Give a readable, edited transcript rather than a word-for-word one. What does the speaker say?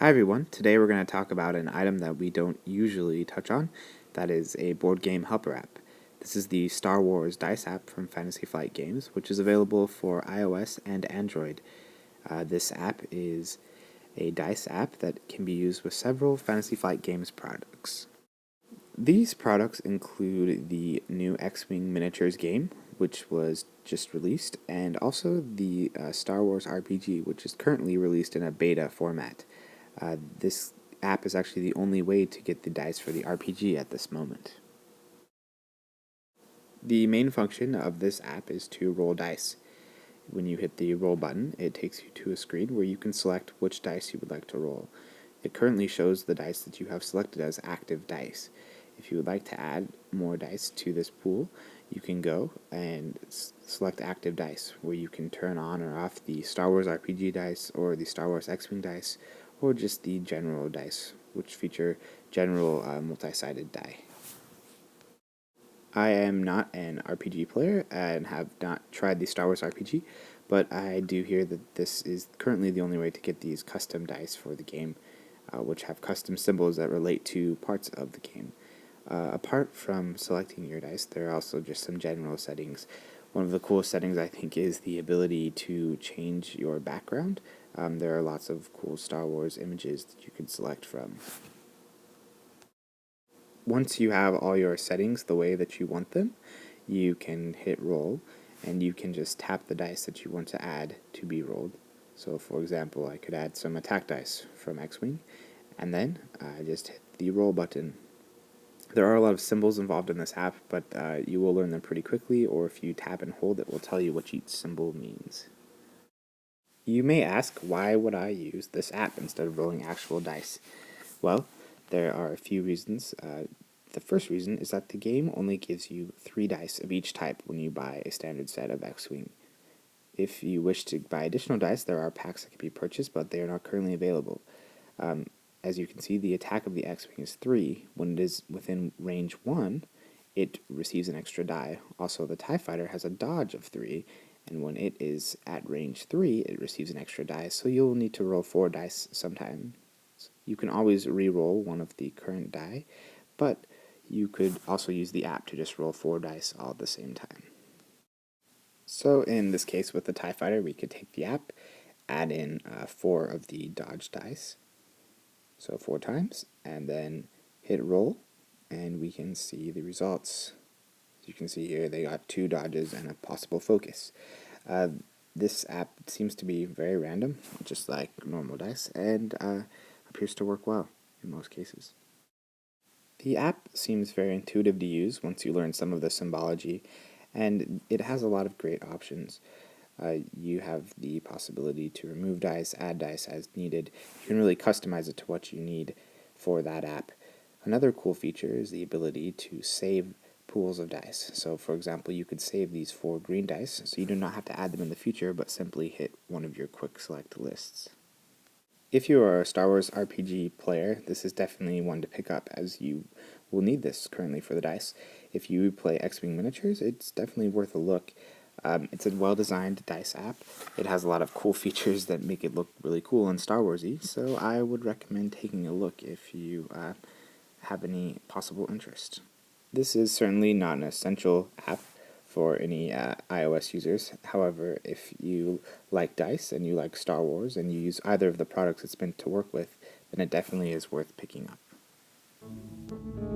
Hi everyone, today we're going to talk about an item that we don't usually touch on, that is a board game helper app. This is the Star Wars Dice app from Fantasy Flight Games, which is available for iOS and Android. This app is a dice app that can be used with several Fantasy Flight Games products. These products include the new X-Wing Miniatures game, which was just released, and also the Star Wars RPG, which is currently released in a beta format. This app is actually the only way to get the dice for the RPG at this moment. The main function of this app is to roll dice. When you hit the roll button, it takes you to a screen where you can select which dice you would like to roll. It currently shows the dice that you have selected as active dice. If you would like to add more dice to this pool, you can go and select active dice, where you can turn on or off the Star Wars RPG dice or the Star Wars X-Wing dice, or just the general dice, which feature general multi-sided die. I am not an RPG player and have not tried the Star Wars RPG, but I do hear that this is currently the only way to get these custom dice for the game, which have custom symbols that relate to parts of the game. Apart from selecting your dice, there are also just some general settings. One of the coolest settings, I think, is the ability to change your background. There are lots of cool Star Wars images that you can select from. Once you have all your settings the way that you want them, you can hit roll, and you can just tap the dice that you want to add to be rolled. So for example, I could add some attack dice from X-Wing, and then I just hit the roll button. There are a lot of symbols involved in this app, but you will learn them pretty quickly, or if you tap and hold, it will tell you what each symbol means. You may ask, why would I use this app instead of rolling actual dice? Well, there are a few reasons. The first reason is that the game only gives you 3 dice of each type when you buy a standard set of X-Wing. If you wish to buy additional dice, there are packs that can be purchased, but they are not currently available. As you can see, the attack of the X-Wing is 3. When it is within range 1, it receives an extra die. Also, the TIE Fighter has a dodge of 3, and when it is at range 3, it receives an extra die, so you'll need to roll 4 dice sometime. You can always re-roll one of the current die, but you could also use the app to just roll 4 dice all at the same time. So in this case with the TIE Fighter, we could take the app, add in 4 of the dodge dice, so 4 times, and then hit roll, and we can see the results. As you can see here, they got 2 dodges and a possible focus. This app seems to be very random, just like normal dice, and appears to work well in most cases. The app seems very intuitive to use once you learn some of the symbology, and it has a lot of great options. You have the possibility to remove dice, add dice as needed. You can really customize it to what you need for that app. Another cool feature is the ability to save pools of dice. So for example, you could save these 4 green dice, so you do not have to add them in the future, but simply hit one of your quick select lists. If you are a Star Wars RPG player, this is definitely one to pick up, as you will need this currently for the dice. If you play X-Wing Miniatures, it's definitely worth a look. It's a well-designed dice app. It has a lot of cool features that make it look really cool and Star Wars-y, so I would recommend taking a look if you have any possible interest. This is certainly not an essential app for any iOS users. However, if you like dice and you like Star Wars and you use either of the products it's meant to work with, then it definitely is worth picking up.